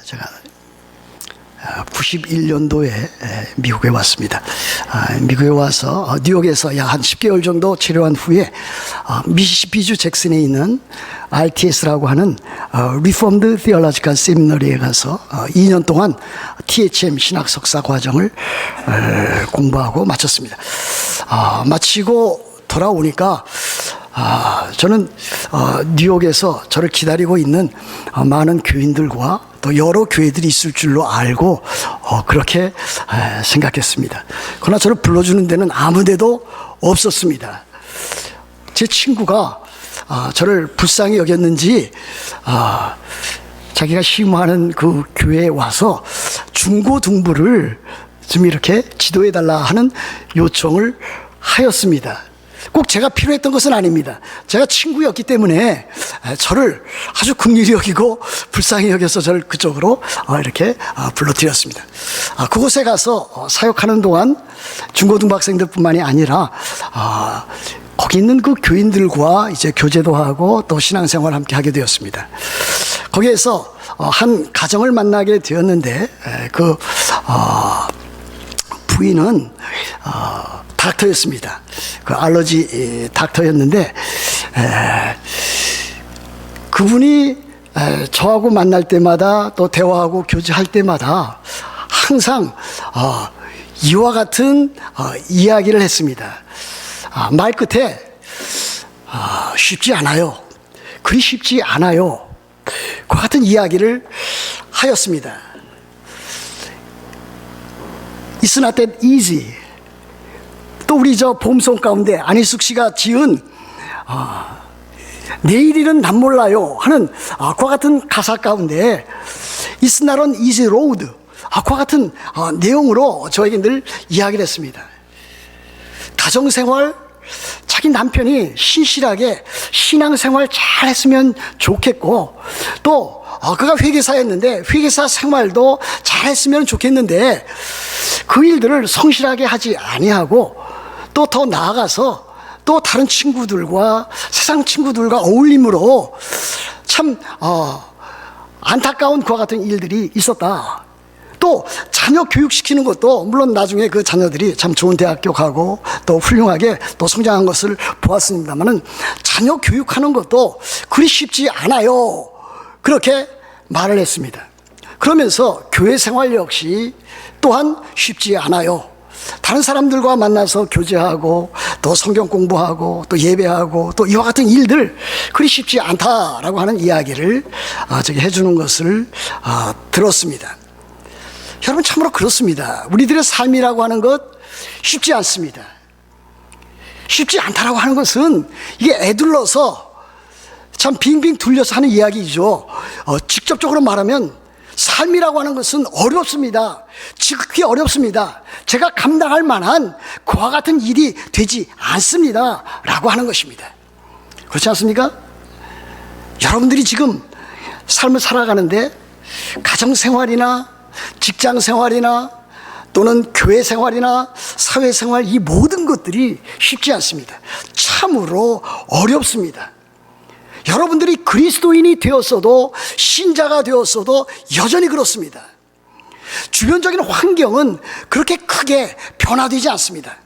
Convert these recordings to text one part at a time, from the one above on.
제가 91년도에 미국에 왔습니다. 미국에 와서 뉴욕에서 약 한 10개월 정도 치료한 후에 미시시피주 잭슨에 있는 RTS라고 하는 Reformed Theological Seminary에 가서 2년 동안 THM 신학 석사 과정을 공부하고 마쳤습니다. 마치고 돌아오니까 저는 뉴욕에서 저를 기다리고 있는 많은 교인들과 또 여러 교회들이 있을 줄로 알고 그렇게 생각했습니다. 그러나 저를 불러주는 데는 아무 데도 없었습니다. 제 친구가 저를 불쌍히 여겼는지 자기가 심호하는 그 교회에 와서 중고등부를 좀 이렇게 지도해달라 하는 요청을 하였습니다. 꼭 제가 필요했던 것은 아닙니다. 제가 친구였기 때문에 저를 아주 긍휼히 여기고 불쌍히 여겨서 저를 그쪽으로 이렇게 불러드렸습니다. 그곳에 가서 사역하는 동안 중고등부 학생들뿐만이 아니라 거기 있는 그 교인들과 이제 교제도 하고 또 신앙생활을 함께 하게 되었습니다. 거기에서 한 가정을 만나게 되었는데 그 부인은 닥터였습니다. 그 알러지 닥터였는데 그분이 저하고 만날 때마다 또 대화하고 교제할 때마다 항상 이와 같은 이야기를 했습니다. 말 끝에 쉽지 않아요. 그리 쉽지 않아요. 그 같은 이야기를 하였습니다. It's not that easy. 또 우리 저 봄송 가운데 안희숙 씨가 지은 내일일은 난 몰라요 하는 그와 같은 가사 가운데 It's not an easy road 그와 같은 내용으로 저에게 늘 이야기를 했습니다. 가정생활 자기 남편이 신실하게 신앙생활 잘 했으면 좋겠고 또 그가 회계사였는데 회계사 생활도 잘 했으면 좋겠는데 그 일들을 성실하게 하지 아니하고 또 더 나아가서 또 다른 친구들과 세상 친구들과 어울림으로 참 안타까운 그와 같은 일들이 있었다. 또 자녀 교육시키는 것도 물론 나중에 그 자녀들이 참 좋은 대학교 가고 또 훌륭하게 또 성장한 것을 보았습니다만은 자녀 교육하는 것도 그리 쉽지 않아요. 그렇게 말을 했습니다. 그러면서 교회 생활 역시 또한 쉽지 않아요. 다른 사람들과 만나서 교제하고 또 성경 공부하고 또 예배하고 또 이와 같은 일들 그리 쉽지 않다라고 하는 이야기를 해주는 것을 들었습니다. 여러분 참으로 그렇습니다. 우리들의 삶이라고 하는 것 쉽지 않습니다. 쉽지 않다라고 하는 것은 이게 애둘러서 참 빙빙 둘려서 하는 이야기죠. 직접적으로 말하면 삶이라고 하는 것은 어렵습니다. 지극히 어렵습니다. 제가 감당할 만한 그와 같은 일이 되지 않습니다 라고 하는 것입니다. 그렇지 않습니까? 여러분들이 지금 삶을 살아가는데 가정생활이나 직장생활이나 또는 교회생활이나 사회생활 이 모든 것들이 쉽지 않습니다. 참으로 어렵습니다. 여러분들이 그리스도인이 되었어도 신자가 되었어도 여전히 그렇습니다. 주변적인 환경은 그렇게 크게 변화되지 않습니다.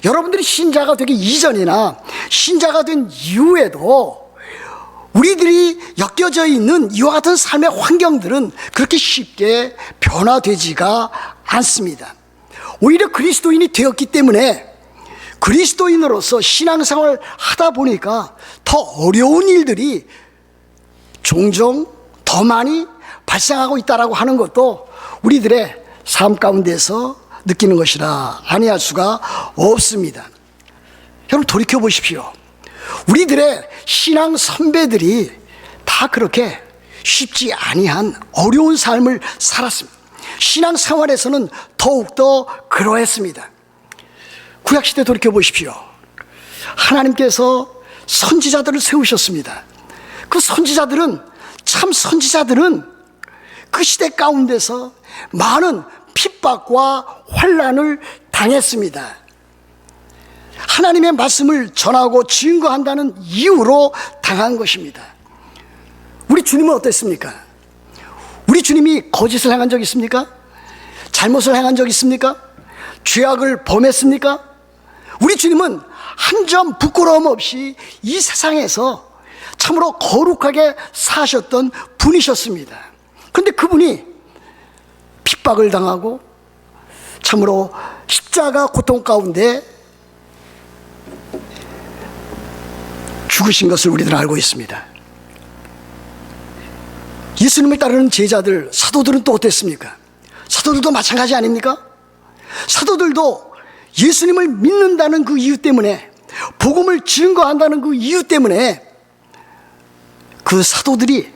여러분들이 신자가 되기 이전이나 신자가 된 이후에도 우리들이 엮여져 있는 이와 같은 삶의 환경들은 그렇게 쉽게 변화되지가 않습니다. 오히려 그리스도인이 되었기 때문에 그리스도인으로서 신앙생활을 하다 보니까 더 어려운 일들이 종종 더 많이 발생하고 있다라고 하는 것도 우리들의 삶 가운데서 느끼는 것이라 아니할 수가 없습니다. 여러분 돌이켜 보십시오. 우리들의 신앙 선배들이 다 그렇게 쉽지 아니한 어려운 삶을 살았습니다. 신앙생활에서는 더욱더 그러했습니다. 구약시대 돌이켜 보십시오. 하나님께서 선지자들을 세우셨습니다. 그 선지자들은 참 선지자들은 그 시대 가운데서 많은 핍박과 환난을 당했습니다. 하나님의 말씀을 전하고 증거한다는 이유로 당한 것입니다. 우리 주님은 어땠습니까? 우리 주님이 거짓을 행한 적 있습니까? 잘못을 행한 적 있습니까? 죄악을 범했습니까? 우리 주님은 한 점 부끄러움 없이 이 세상에서 참으로 거룩하게 사셨던 분이셨습니다. 그런데 그분이 핍박을 당하고 참으로 십자가 고통 가운데 죽으신 것을 우리들은 알고 있습니다. 예수님을 따르는 제자들, 사도들은 또 어땠습니까? 사도들도 마찬가지 아닙니까? 사도들도 예수님을 믿는다는 그 이유 때문에, 복음을 증거한다는 그 이유 때문에 그 사도들이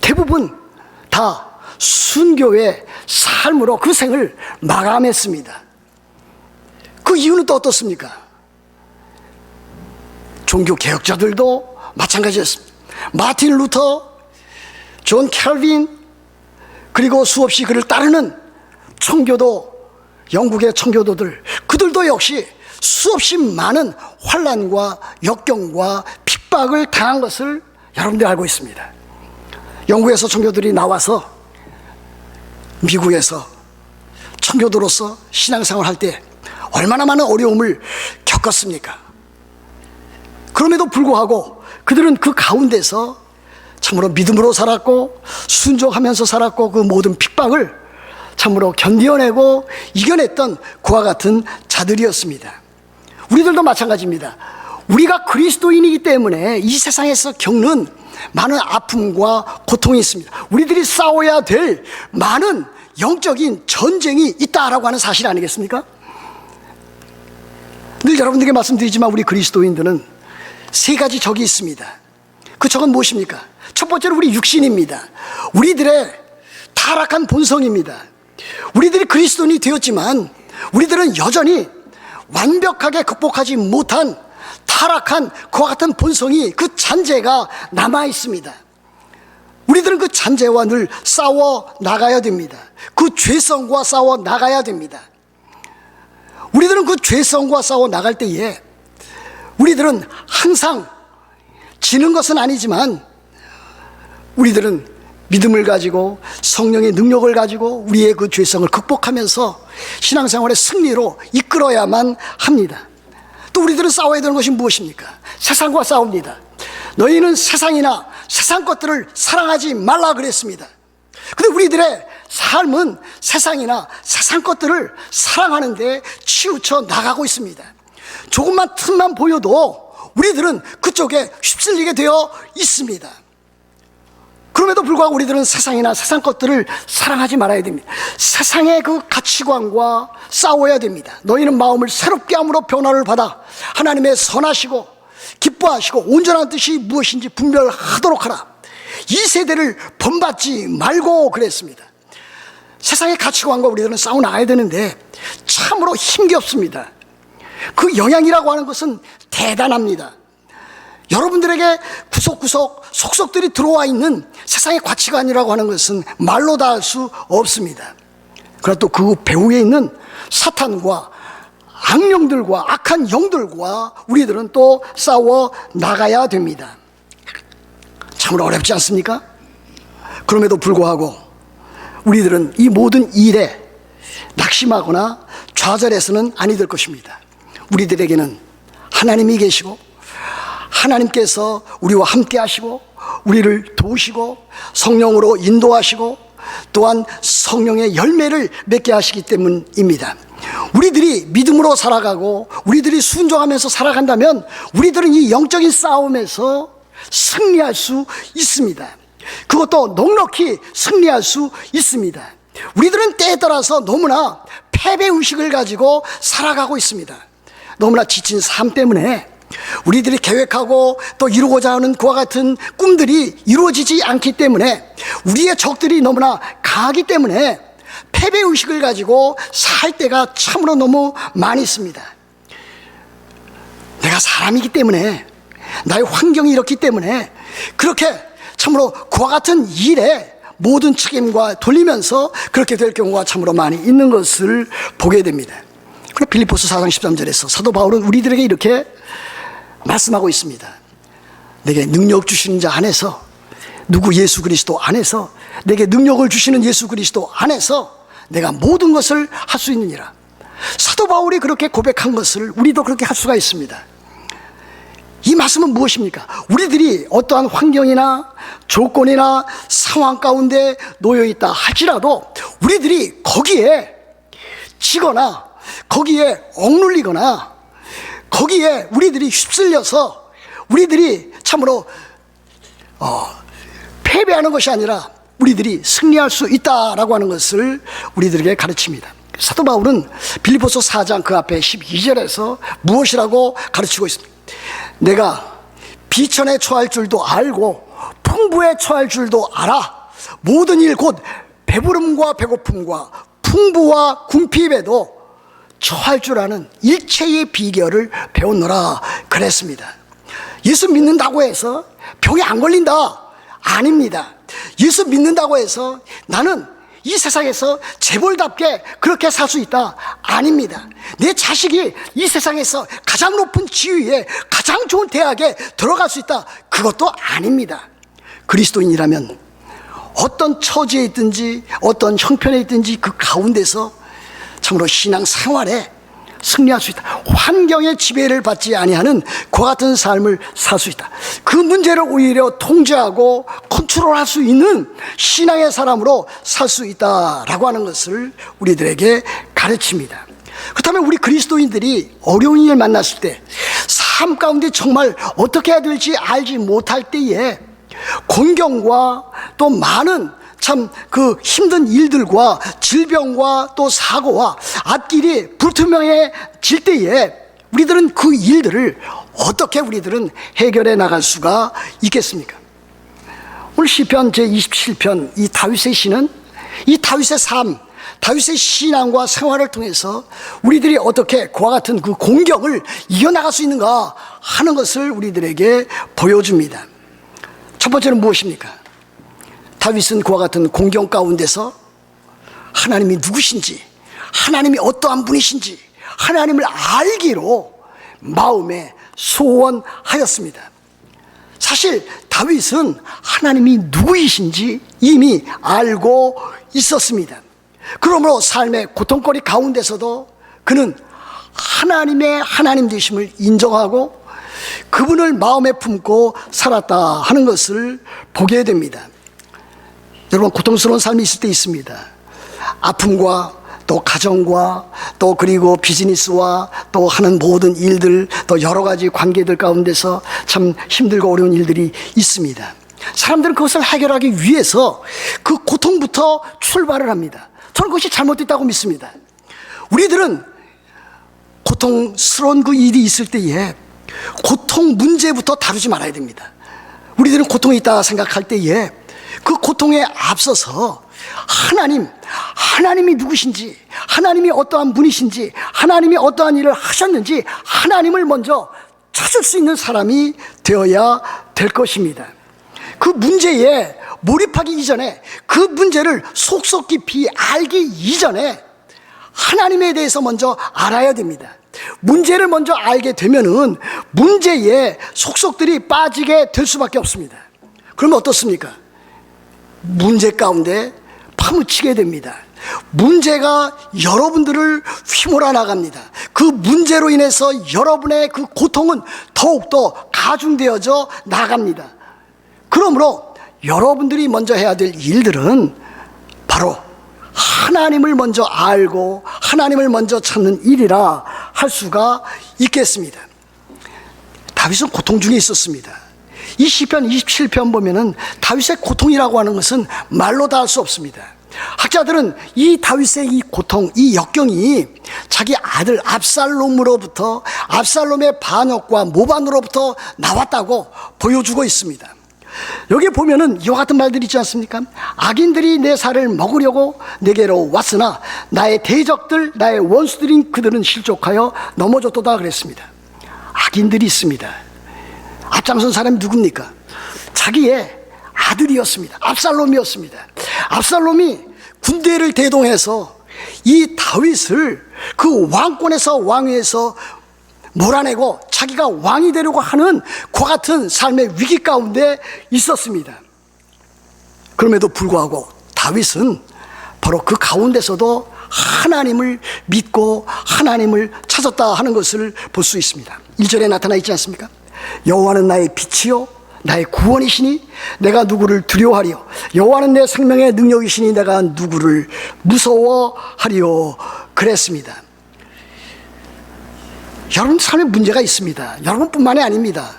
대부분 다 순교의 삶으로 그 생을 마감했습니다. 그 이유는 또 어떻습니까? 종교 개혁자들도 마찬가지였습니다. 마틴 루터, 존 캘빈, 그리고 수없이 그를 따르는 청교도, 영국의 청교도들, 그들도 역시 수없이 많은 환난과 역경과 핍박을 당한 것을 여러분들이 알고 있습니다. 영국에서 청교도들이 나와서 미국에서 청교도로서 신앙생활을 할 때 얼마나 많은 어려움을 겪었습니까? 그럼에도 불구하고 그들은 그 가운데서 참으로 믿음으로 살았고 순종하면서 살았고 그 모든 핍박을 참으로 견뎌내고 이겨냈던 그와 같은 자들이었습니다. 우리들도 마찬가지입니다. 우리가 그리스도인이기 때문에 이 세상에서 겪는 많은 아픔과 고통이 있습니다. 우리들이 싸워야 될 많은 영적인 전쟁이 있다라고 하는 사실 아니겠습니까? 늘 여러분들에게 말씀드리지만 우리 그리스도인들은 세 가지 적이 있습니다. 그 적은 무엇입니까? 첫 번째로 우리 육신입니다. 우리들의 타락한 본성입니다. 우리들이 그리스도인이 되었지만 우리들은 여전히 완벽하게 극복하지 못한 타락한 그와 같은 본성이, 그 잔재가 남아 있습니다. 우리들은 그 잔재와 늘 싸워 나가야 됩니다. 그 죄성과 싸워 나가야 됩니다. 우리들은 그 죄성과 싸워 나갈 때에 우리들은 항상 지는 것은 아니지만 우리들은 믿음을 가지고 성령의 능력을 가지고 우리의 그 죄성을 극복하면서 신앙생활의 승리로 이끌어야만 합니다. 또 우리들은 싸워야 되는 것이 무엇입니까? 세상과 싸웁니다. 너희는 세상이나 세상 것들을 사랑하지 말라 그랬습니다. 근데 우리들의 삶은 세상이나 세상 것들을 사랑하는데 치우쳐 나가고 있습니다. 조금만 틈만 보여도 우리들은 그쪽에 휩쓸리게 되어 있습니다. 그럼에도 불구하고 우리들은 세상이나 세상 것들을 사랑하지 말아야 됩니다. 세상의 그 가치관과 싸워야 됩니다. 너희는 마음을 새롭게 함으로 변화를 받아 하나님의 선하시고 기뻐하시고 온전한 뜻이 무엇인지 분별하도록 하라. 이 세대를 본받지 말고 그랬습니다. 세상의 가치관과 우리들은 싸워 나가야 되는데 참으로 힘겹습니다. 그 영향이라고 하는 것은 대단합니다. 여러분들에게 구석구석 속속들이 들어와 있는 세상의 가치관이라고 하는 것은 말로 다 할 수 없습니다. 그러나 또 그 배후에 있는 사탄과 악령들과 악한 영들과 우리들은 또 싸워 나가야 됩니다. 참으로 어렵지 않습니까? 그럼에도 불구하고 우리들은 이 모든 일에 낙심하거나 좌절해서는 아니 될 것입니다. 우리들에게는 하나님이 계시고 하나님께서 우리와 함께 하시고 우리를 도우시고 성령으로 인도하시고 또한 성령의 열매를 맺게 하시기 때문입니다. 우리들이 믿음으로 살아가고 우리들이 순종하면서 살아간다면 우리들은 이 영적인 싸움에서 승리할 수 있습니다. 그것도 넉넉히 승리할 수 있습니다. 우리들은 때에 따라서 너무나 패배의식을 가지고 살아가고 있습니다. 너무나 지친 삶 때문에 우리들이 계획하고 또 이루고자 하는 그와 같은 꿈들이 이루어지지 않기 때문에 우리의 적들이 너무나 강하기 때문에 패배의식을 가지고 살 때가 참으로 너무 많이 있습니다. 내가 사람이기 때문에 나의 환경이 이렇기 때문에 그렇게 참으로 그와 같은 일에 모든 책임과 돌리면서 그렇게 될 경우가 참으로 많이 있는 것을 보게 됩니다. 그래서 빌립보서 4장 13절에서 사도 바울은 우리들에게 이렇게 말씀하고 있습니다. 내게 능력 주시는 자 안에서 누구 예수 그리스도 안에서 내게 능력을 주시는 예수 그리스도 안에서 내가 모든 것을 할 수 있느니라. 사도 바울이 그렇게 고백한 것을 우리도 그렇게 할 수가 있습니다. 이 말씀은 무엇입니까? 우리들이 어떠한 환경이나 조건이나 상황 가운데 놓여 있다 할지라도 우리들이 거기에 지거나 거기에 억눌리거나 거기에 우리들이 휩쓸려서 우리들이 참으로 패배하는 것이 아니라 우리들이 승리할 수 있다라고 하는 것을 우리들에게 가르칩니다. 사도 바울은 빌립보서 4장 그 앞에 12절에서 무엇이라고 가르치고 있습니다. 내가 비천에 처할 줄도 알고 풍부에 처할 줄도 알아. 모든 일 곧 배부름과 배고픔과 풍부와 궁핍에도 처할 줄 아는 일체의 비결을 배웠노라 그랬습니다. 예수 믿는다고 해서 병에 안 걸린다? 아닙니다. 예수 믿는다고 해서 나는 이 세상에서 재벌답게 그렇게 살 수 있다? 아닙니다. 내 자식이 이 세상에서 가장 높은 지위에 가장 좋은 대학에 들어갈 수 있다? 그것도 아닙니다. 그리스도인이라면 어떤 처지에 있든지 어떤 형편에 있든지 그 가운데서 참으로 신앙 생활에 승리할 수 있다. 환경의 지배를 받지 아니하는 그와 같은 삶을 살 수 있다. 그 문제를 오히려 통제하고 컨트롤할 수 있는 신앙의 사람으로 살 수 있다라고 하는 것을 우리들에게 가르칩니다. 그렇다면 우리 그리스도인들이 어려운 일 만났을 때, 삶 가운데 정말 어떻게 해야 될지 알지 못할 때에 곤경과 또 많은 참 그 힘든 일들과 질병과 또 사고와 앞길이 불투명해질 때에 우리들은 그 일들을 어떻게 우리들은 해결해 나갈 수가 있겠습니까? 오늘 시편 제27편 이 다윗의 시는 이 다윗의 삶, 다윗의 신앙과 생활을 통해서 우리들이 어떻게 그와 같은 그 공경을 이겨나갈 수 있는가 하는 것을 우리들에게 보여줍니다. 첫 번째는 무엇입니까? 다윗은 그와 같은 공경 가운데서 하나님이 누구신지, 하나님이 어떠한 분이신지 하나님을 알기로 마음에 소원하였습니다. 사실 다윗은 하나님이 누구이신지 이미 알고 있었습니다. 그러므로 삶의 고통거리 가운데서도 그는 하나님의 하나님 되심을 인정하고 그분을 마음에 품고 살았다 하는 것을 보게 됩니다. 여러분, 고통스러운 삶이 있을 때 있습니다. 아픔과 또 가정과 또 그리고 비즈니스와 또 하는 모든 일들, 또 여러 가지 관계들 가운데서 참 힘들고 어려운 일들이 있습니다. 사람들은 그것을 해결하기 위해서 그 고통부터 출발을 합니다. 저는 그것이 잘못됐다고 믿습니다. 우리들은 고통스러운 그 일이 있을 때에 고통 문제부터 다루지 말아야 됩니다. 우리들은 고통이 있다 생각할 때에 그 고통에 앞서서 하나님이 누구신지, 하나님이 어떠한 분이신지, 하나님이 어떠한 일을 하셨는지 하나님을 먼저 찾을 수 있는 사람이 되어야 될 것입니다. 그 문제에 몰입하기 이전에, 그 문제를 속속 깊이 알기 이전에 하나님에 대해서 먼저 알아야 됩니다. 문제를 먼저 알게 되면은 문제에 속속들이 빠지게 될 수밖에 없습니다. 그러면 어떻습니까? 문제 가운데 파묻히게 됩니다. 문제가 여러분들을 휘몰아 나갑니다. 그 문제로 인해서 여러분의 그 고통은 더욱더 가중되어져 나갑니다. 그러므로 여러분들이 먼저 해야 될 일들은 바로 하나님을 먼저 알고 하나님을 먼저 찾는 일이라 할 수가 있겠습니다. 다윗은 고통 중에 있었습니다. 이 시편 27편 보면은 다윗의 고통이라고 하는 것은 말로 다 할 수 없습니다. 학자들은 이 다윗의 이 고통, 이 역경이 자기 아들 압살롬으로부터, 압살롬의 반역과 모반으로부터 나왔다고 보여주고 있습니다. 여기 보면은 이와 같은 말들이 있지 않습니까? 악인들이 내 살을 먹으려고 내게로 왔으나 나의 대적들, 나의 원수들인 그들은 실족하여 넘어졌도다 그랬습니다. 악인들이 있습니다. 앞장선 사람이 누굽니까? 자기의 아들이었습니다. 압살롬이었습니다. 압살롬이 군대를 대동해서 이 다윗을 그 왕권에서, 왕위에서 몰아내고 자기가 왕이 되려고 하는 그와 같은 삶의 위기 가운데 있었습니다. 그럼에도 불구하고 다윗은 바로 그 가운데서도 하나님을 믿고 하나님을 찾았다 하는 것을 볼 수 있습니다. 1절에 나타나 있지 않습니까? 여호와는 나의 빛이요 나의 구원이시니 내가 누구를 두려워하리요. 여호와는 내 생명의 능력이시니 내가 누구를 무서워하리요. 그랬습니다. 여러분 삶에 문제가 있습니다. 여러분뿐만이 아닙니다.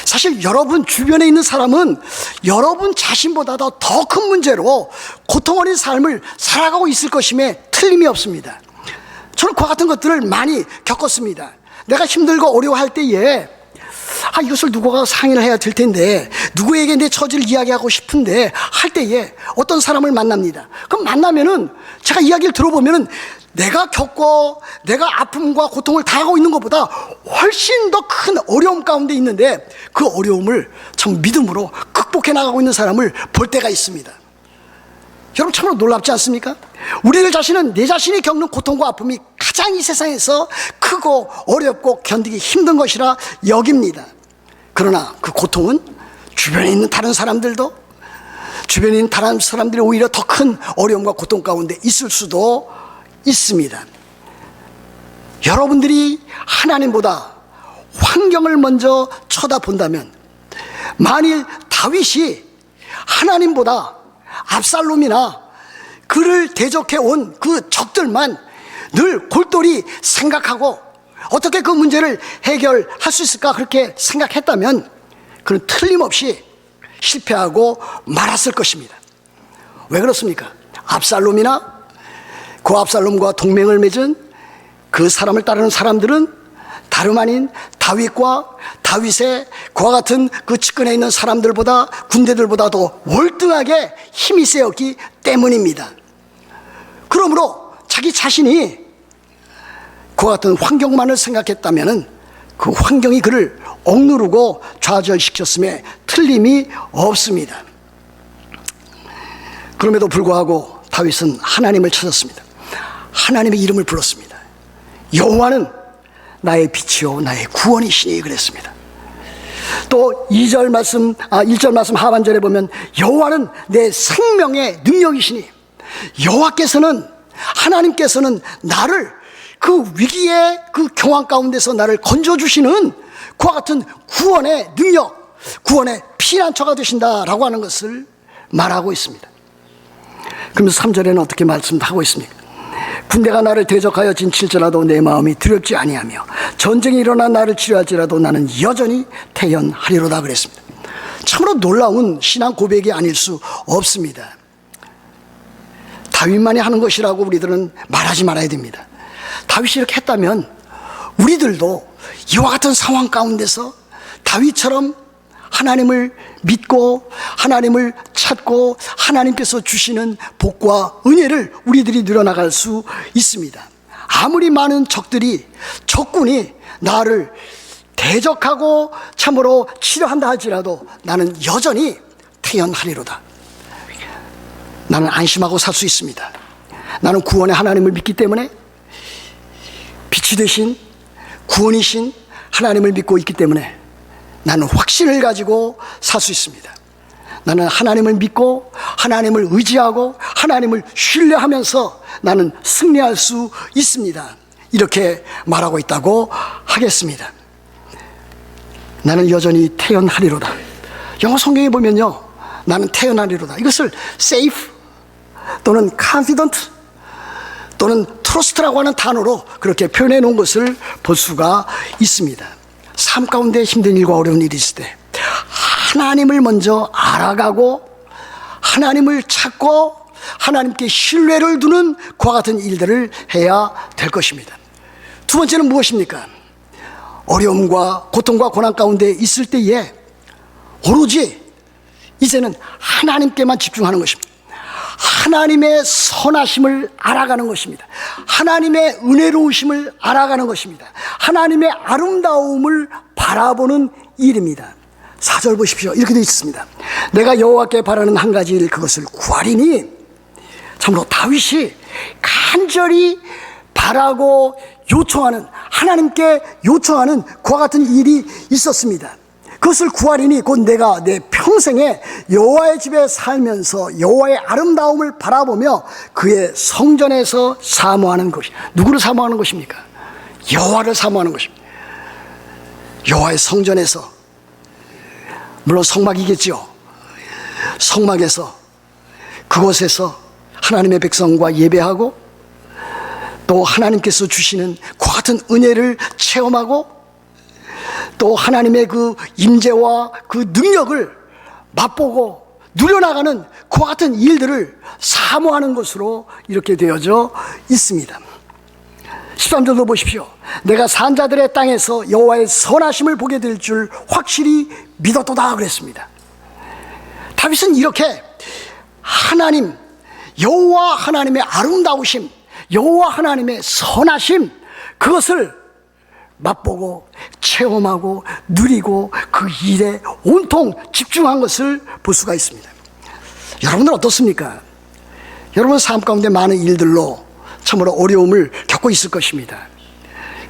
사실 여러분 주변에 있는 사람은 여러분 자신보다도 더 큰 문제로 고통 어린 삶을 살아가고 있을 것임에 틀림이 없습니다. 저는 그와 같은 것들을 많이 겪었습니다. 내가 힘들고 어려워할 때에 이것을 누구가 상의를 해야 될 텐데, 누구에게 내 처지를 이야기하고 싶은데 할 때에 어떤 사람을 만납니다. 그럼 만나면은 제가 이야기를 들어보면은 내가 겪고 내가 아픔과 고통을 당하고 있는 것보다 훨씬 더 큰 어려움 가운데 있는데 그 어려움을 참 믿음으로 극복해 나가고 있는 사람을 볼 때가 있습니다. 여러분 참으로 놀랍지 않습니까? 우리들 자신은 내 자신이 겪는 고통과 아픔이 가장 이 세상에서 크고 어렵고 견디기 힘든 것이라 여깁니다. 그러나 그 고통은 주변에 있는 다른 사람들도, 주변에 있는 다른 사람들이 오히려 더 큰 어려움과 고통 가운데 있을 수도 있습니다. 여러분들이 하나님보다 환경을 먼저 쳐다본다면, 만일 다윗이 하나님보다 압살롬이나 그를 대적해 온 그 적들만 늘 골똘히 생각하고 어떻게 그 문제를 해결할 수 있을까 그렇게 생각했다면 그는 틀림없이 실패하고 말았을 것입니다. 왜 그렇습니까? 압살롬이나 그 압살롬과 동맹을 맺은 그 사람을 따르는 사람들은 다름 아닌 다윗과 다윗의 그와 같은 그 측근에 있는 사람들보다, 군대들보다도 월등하게 힘이 세었기 때문입니다. 그러므로 자기 자신이 그와 같은 환경만을 생각했다면 그 환경이 그를 억누르고 좌절시켰음에 틀림이 없습니다. 그럼에도 불구하고 다윗은 하나님을 찾았습니다. 하나님의 이름을 불렀습니다. 여호와는 나의 빛이요 나의 구원이시니 그랬습니다. 또 1절 말씀 하반절에 보면 여호와는 내 생명의 능력이시니, 여호와께서는, 하나님께서는 나를 그 위기의 그 경황 가운데서 나를 건져주시는 그와 같은 구원의 능력, 구원의 피난처가 되신다라고 하는 것을 말하고 있습니다. 그러면서 3절에는 어떻게 말씀하고 있습니까? 군대가 나를 대적하여 진칠지라도 내 마음이 두렵지 아니하며 전쟁이 일어나 나를 치료할지라도 나는 여전히 태연하리로다 그랬습니다. 참으로 놀라운 신앙 고백이 아닐 수 없습니다. 다윗만이 하는 것이라고 우리들은 말하지 말아야 됩니다. 다윗이 이렇게 했다면 우리들도 이와 같은 상황 가운데서 다윗처럼 하나님을 믿고 하나님을 찾고 하나님께서 주시는 복과 은혜를 우리들이 누려나갈 수 있습니다. 아무리 많은 적군이 나를 대적하고 참으로 치료한다 할지라도 나는 여전히 태연하리로다. 나는 안심하고 살 수 있습니다. 나는 구원의 하나님을 믿기 때문에, 빛이 되신 구원이신 하나님을 믿고 있기 때문에 나는 확신을 가지고 살 수 있습니다. 나는 하나님을 믿고 하나님을 의지하고 하나님을 신뢰하면서 나는 승리할 수 있습니다. 이렇게 말하고 있다고 하겠습니다. 나는 여전히 태연하리로다. 영어 성경에 보면요, 나는 태연하리로다, 이것을 safe 또는 confident 또는 trust라고 하는 단어로 그렇게 표현해 놓은 것을 볼 수가 있습니다. 삶 가운데 힘든 일과 어려운 일이 있을 때 하나님을 먼저 알아가고 하나님을 찾고 하나님께 신뢰를 두는 그와 같은 일들을 해야 될 것입니다. 두 번째는 무엇입니까? 어려움과 고통과 고난 가운데 있을 때에 오로지 이제는 하나님께만 집중하는 것입니다. 하나님의 선하심을 알아가는 것입니다. 하나님의 은혜로우심을 알아가는 것입니다. 하나님의 아름다움을 바라보는 일입니다. 4절 보십시오. 이렇게 되어 있습니다. 내가 여호와께 바라는 한 가지 일, 그것을 구하리니. 참으로 다윗이 간절히 바라고 요청하는, 하나님께 요청하는 그와 같은 일이 있었습니다. 그것을 구하리니 곧 내가 내 평생에 여호와의 집에 살면서 여호와의 아름다움을 바라보며 그의 성전에서 사모하는 것이. 누구를 사모하는 것입니까? 여호와를 사모하는 것입니다. 여호와의 성전에서, 물론 성막이겠죠. 성막에서, 그곳에서 하나님의 백성과 예배하고 또 하나님께서 주시는 그와 같은 은혜를 체험하고 또 하나님의 그 임재와 그 능력을 맛보고 누려나가는 그와 같은 일들을 사모하는 것으로 이렇게 되어져 있습니다. 13절도 보십시오. 내가 산자들의 땅에서 여호와의 선하심을 보게 될 줄 확실히 믿었도다 그랬습니다. 다윗은 이렇게 하나님, 여호와 하나님의 아름다우심, 여호와 하나님의 선하심, 그것을 맛보고 체험하고 누리고 그 일에 온통 집중한 것을 볼 수가 있습니다. 여러분은 어떻습니까? 여러분 삶 가운데 많은 일들로 참으로 어려움을 겪고 있을 것입니다.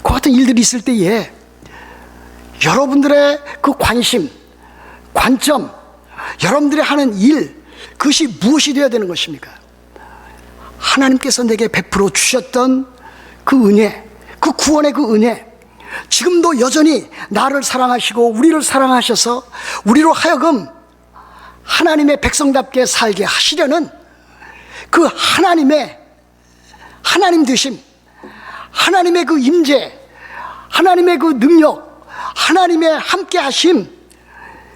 그 같은 일들이 있을 때에 여러분들의 그 관심, 관점, 여러분들이 하는 일, 그것이 무엇이 되어야 되는 것입니까? 하나님께서 내게 베풀어 주셨던 그 은혜, 그 구원의 그 은혜, 지금도 여전히 나를 사랑하시고 우리를 사랑하셔서 우리로 하여금 하나님의 백성답게 살게 하시려는 그 하나님 되심, 하나님의 그 임재, 하나님의 그 능력, 하나님의 함께 하심,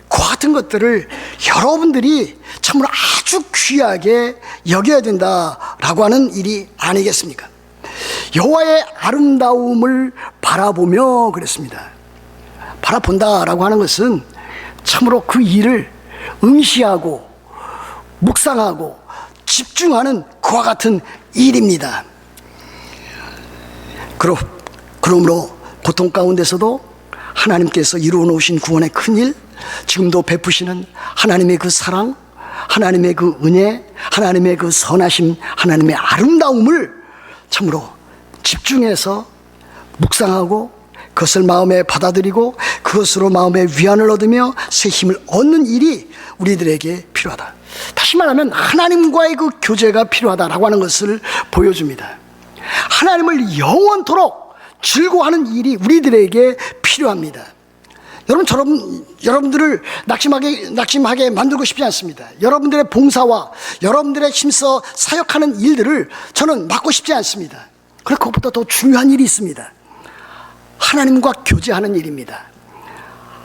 그 같은 것들을 여러분들이 참으로 아주 귀하게 여겨야 된다라고 하는 일이 아니겠습니까? 여호와의 아름다움을 바라보며 그랬습니다. 바라본다라고 하는 것은 참으로 그 일을 응시하고 묵상하고 집중하는 그와 같은 일입니다. 그러므로 고통 가운데서도 하나님께서 이루어 놓으신 구원의 큰일, 지금도 베푸시는 하나님의 그 사랑, 하나님의 그 은혜, 하나님의 그 선하심, 하나님의 아름다움을 참으로 집중해서 묵상하고 그것을 마음에 받아들이고 그것으로 마음의 위안을 얻으며 새 힘을 얻는 일이 우리들에게 필요하다. 다시 말하면 하나님과의 그 교제가 필요하다라고 하는 것을 보여줍니다. 하나님을 영원토록 즐거워하는 일이 우리들에게 필요합니다. 여러분들을 낙심하게 만들고 싶지 않습니다. 여러분들의 봉사와 여러분들의 힘써 사역하는 일들을 저는 막고 싶지 않습니다. 그리고 그것보다 더 중요한 일이 있습니다. 하나님과 교제하는 일입니다.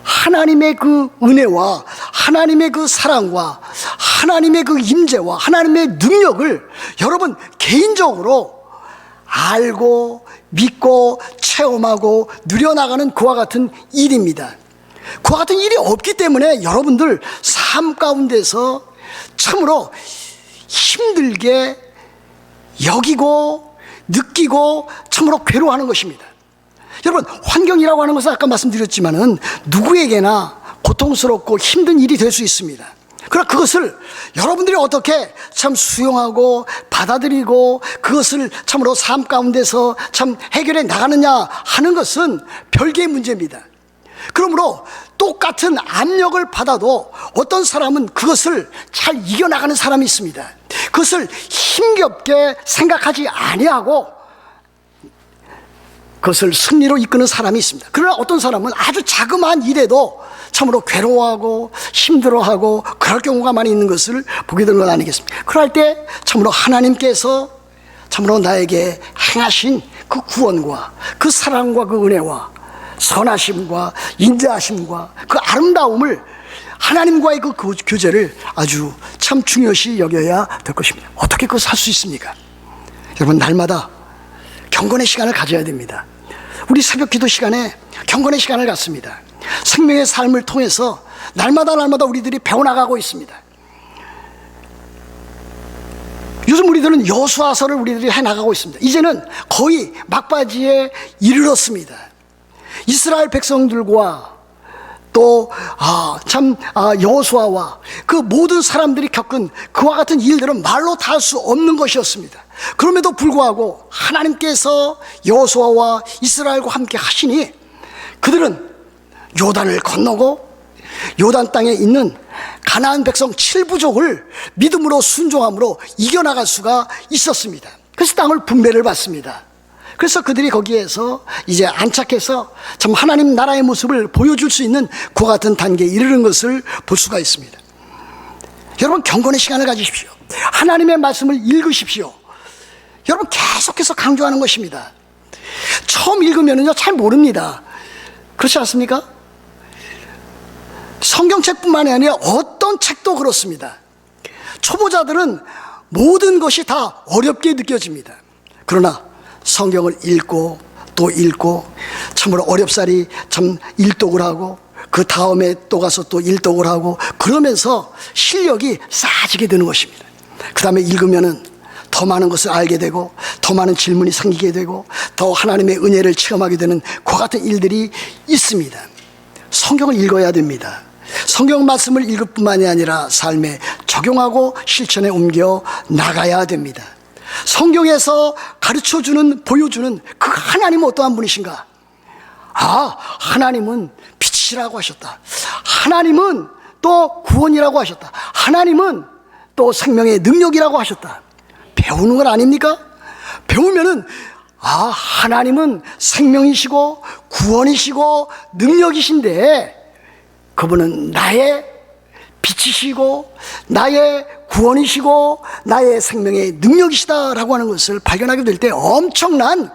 하나님의 그 은혜와 하나님의 그 사랑과 하나님의 그 임재와 하나님의 능력을 여러분 개인적으로 알고 믿고 체험하고 누려나가는 그와 같은 일입니다. 그와 같은 일이 없기 때문에 여러분들 삶 가운데서 참으로 힘들게 여기고 느끼고 참으로 괴로워하는 것입니다. 여러분, 환경이라고 하는 것은 아까 말씀드렸지만은 누구에게나 고통스럽고 힘든 일이 될 수 있습니다. 그러나 그것을 여러분들이 어떻게 참 수용하고 받아들이고 그것을 참으로 삶 가운데서 참 해결해 나가느냐 하는 것은 별개의 문제입니다. 그러므로 똑같은 압력을 받아도 어떤 사람은 그것을 잘 이겨나가는 사람이 있습니다. 그것을 힘겹게 생각하지 아니하고 그것을 승리로 이끄는 사람이 있습니다. 그러나 어떤 사람은 아주 자그마한 일에도 참으로 괴로워하고 힘들어하고 그럴 경우가 많이 있는 것을 보게 되는 건 아니겠습니까? 그럴 때 참으로 하나님께서 참으로 나에게 행하신 그 구원과 그 사랑과 그 은혜와 선하심과 인자하심과 그 아름다움을 하나님과의 그 교제를 아주 참 중요시 여겨야 될 것입니다. 어떻게 그것을 할 수 있습니까? 여러분, 날마다 경건의 시간을 가져야 됩니다. 우리 새벽 기도 시간에 경건의 시간을 갖습니다. 생명의 삶을 통해서 날마다 우리들이 배워나가고 있습니다. 요즘 우리들은 여호수아서를 우리들이 해나가고 있습니다. 이제는 거의 막바지에 이르렀습니다. 이스라엘 백성들과 또 여호수아와 그 모든 사람들이 겪은 그와 같은 일들은 말로 다 할 수 없는 것이었습니다. 그럼에도 불구하고 하나님께서 여호수아와 이스라엘과 함께 하시니 그들은 요단을 건너고 요단 땅에 있는 가나안 백성 7부족을 믿음으로 순종함으로 이겨나갈 수가 있었습니다. 그래서 땅을 분배를 받습니다. 그래서 그들이 거기에서 이제 안착해서 참 하나님 나라의 모습을 보여줄 수 있는 그와 같은 단계에 이르는 것을 볼 수가 있습니다. 여러분, 경건의 시간을 가지십시오. 하나님의 말씀을 읽으십시오. 여러분, 계속해서 강조하는 것입니다. 처음 읽으면은요, 잘 모릅니다. 그렇지 않습니까? 성경책뿐만이 아니라 어떤 책도 그렇습니다. 초보자들은 모든 것이 다 어렵게 느껴집니다. 그러나 성경을 읽고 또 읽고 참으로 어렵사리 참 일독을 하고 그 다음에 또 가서 또 일독을 하고 그러면서 실력이 쌓아지게 되는 것입니다. 그 다음에 읽으면은 더 많은 것을 알게 되고 더 많은 질문이 생기게 되고 더 하나님의 은혜를 체험하게 되는 그와 같은 일들이 있습니다. 성경을 읽어야 됩니다. 성경 말씀을 읽을 뿐만이 아니라 삶에 적용하고 실천에 옮겨 나가야 됩니다. 성경에서 가르쳐주는, 보여주는 그 하나님은 어떠한 분이신가? 하나님은 빛이라고 하셨다. 하나님은 또 구원이라고 하셨다. 하나님은 또 생명의 능력이라고 하셨다. 배우는 건 아닙니까? 배우면은 하나님은 생명이시고 구원이시고 능력이신데 그분은 나의 빛이시고 나의 구원이시고 나의 생명의 능력이시다라고 하는 것을 발견하게 될 때 엄청난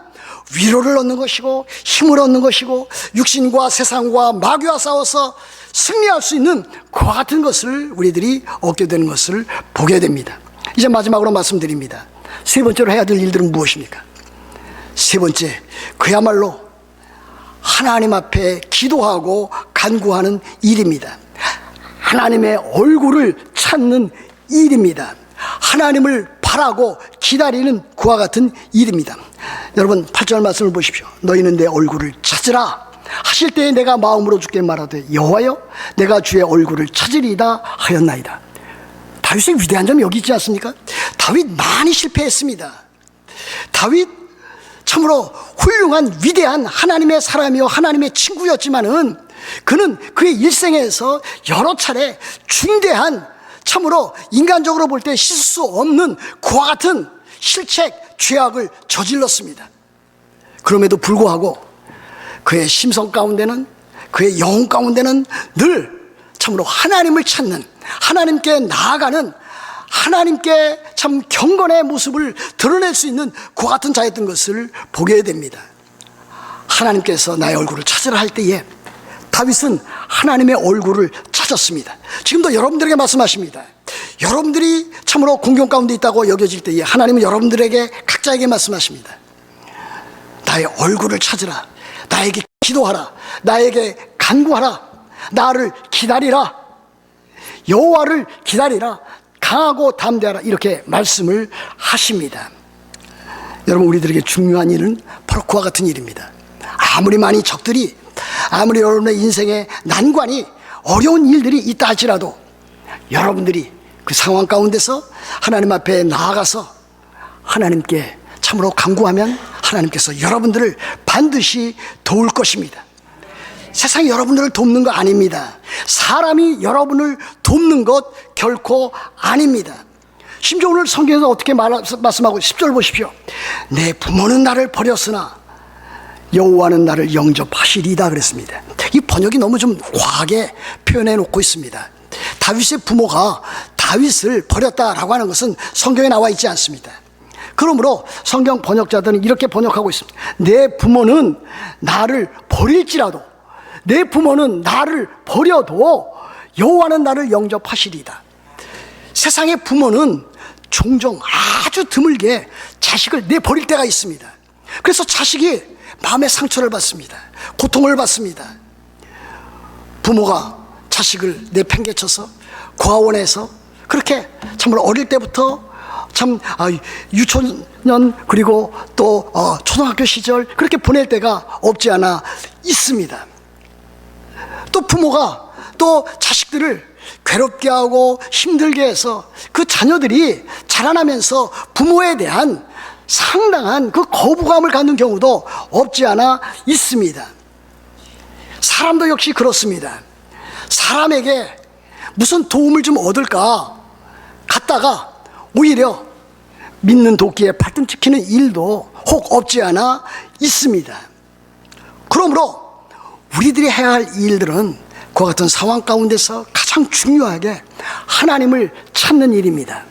위로를 얻는 것이고 힘을 얻는 것이고 육신과 세상과 마귀와 싸워서 승리할 수 있는 그와 같은 것을 우리들이 얻게 되는 것을 보게 됩니다. 이제 마지막으로 말씀드립니다. 세 번째로 해야 될 일들은 무엇입니까? 세 번째, 그야말로 하나님 앞에 기도하고 간구하는 일입니다. 하나님의 얼굴을 찾는 일입니다. 하나님을 바라고 기다리는 그와 같은 일입니다. 여러분, 8절 말씀을 보십시오. 너희는 내 얼굴을 찾으라 하실 때에 내가 마음으로 주께 말하되 여호와여 내가 주의 얼굴을 찾으리이다 하였나이다. 다윗의 위대한 점이 여기 있지 않습니까? 다윗 많이 실패했습니다. 다윗 참으로 훌륭한 위대한 하나님의 사람이요 하나님의 친구였지만은 그는 그의 일생에서 여러 차례 중대한 참으로 인간적으로 볼 때 씻을 수 없는 그와 같은 실책, 죄악을 저질렀습니다. 그럼에도 불구하고 그의 심성 가운데는, 그의 영혼 가운데는 늘 참으로 하나님을 찾는, 하나님께 나아가는, 하나님께 참 경건의 모습을 드러낼 수 있는 그와 같은 자였던 것을 보게 됩니다. 하나님께서 나의 얼굴을 찾으라 할 때에 다윗은 하나님의 얼굴을 찾았습니다. 지금도 여러분들에게 말씀하십니다. 여러분들이 참으로 공경 가운데 있다고 여겨질 때에 하나님은 여러분들에게 각자에게 말씀하십니다. 나의 얼굴을 찾으라. 나에게 기도하라. 나에게 간구하라. 나를 기다리라. 여호와를 기다리라. 강하고 담대하라. 이렇게 말씀을 하십니다. 여러분, 우리들에게 중요한 일은 바로 그와 같은 일입니다. 아무리 많이 적들이, 아무리 여러분의 인생에 난관이, 어려운 일들이 있다 할지라도 여러분들이 그 상황 가운데서 하나님 앞에 나아가서 하나님께 참으로 간구하면 하나님께서 여러분들을 반드시 도울 것입니다. 세상이 여러분들을 돕는 거 아닙니다. 사람이 여러분을 돕는 것 결코 아닙니다. 심지어 오늘 성경에서 어떻게 말씀하고 10절 보십시오. 내 부모는 나를 버렸으나 여호와는 나를 영접하시리다 그랬습니다. 이 번역이 너무 좀 과하게 표현해 놓고 있습니다. 다윗의 부모가 다윗을 버렸다라고 하는 것은 성경에 나와 있지 않습니다. 그러므로 성경 번역자들은 이렇게 번역하고 있습니다. 내 부모는 나를 버릴지라도, 내 부모는 나를 버려도 여호와는 나를 영접하시리다. 세상의 부모는 종종 아주 드물게 자식을 내버릴 때가 있습니다. 그래서 자식이 마음의 상처를 받습니다. 고통을 받습니다. 부모가 자식을 내팽개쳐서 고아원에서 그렇게 참으로 어릴 때부터 참 유초년 그리고 또 초등학교 시절 그렇게 보낼 때가 없지 않아 있습니다. 또 부모가 또 자식들을 괴롭게 하고 힘들게 해서 그 자녀들이 자라나면서 부모에 대한 상당한 그 거부감을 갖는 경우도 없지 않아 있습니다. 사람도 역시 그렇습니다. 사람에게 무슨 도움을 좀 얻을까 갔다가 오히려 믿는 도끼에 발등 찍히는 일도 혹 없지 않아 있습니다. 그러므로 우리들이 해야 할 일들은 그와 같은 상황 가운데서 가장 중요하게 하나님을 찾는 일입니다.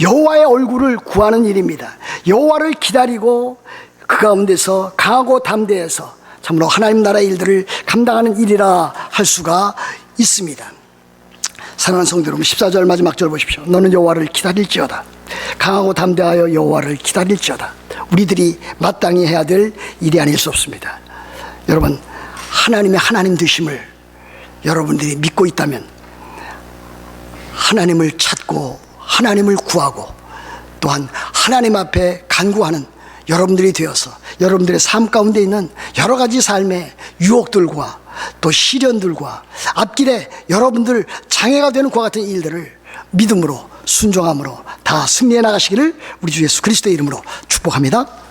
여호와의 얼굴을 구하는 일입니다. 여호와를 기다리고 그 가운데서 강하고 담대해서 참으로 하나님 나라 일들을 감당하는 일이라 할 수가 있습니다. 사랑하는 성도 여러분, 14절 마지막 절 보십시오. 너는 여호와를 기다릴지어다. 강하고 담대하여 여호와를 기다릴지어다. 우리들이 마땅히 해야 될 일이 아닐 수 없습니다. 여러분, 하나님의 하나님 되심을 여러분들이 믿고 있다면 하나님을 찾고 하나님을 구하고 또한 하나님 앞에 간구하는 여러분들이 되어서 여러분들의 삶 가운데 있는 여러 가지 삶의 유혹들과 또 시련들과 앞길에 여러분들 장애가 되는 그와 같은 일들을 믿음으로 순종함으로 다 승리해 나가시기를 우리 주 예수 그리스도의 이름으로 축복합니다.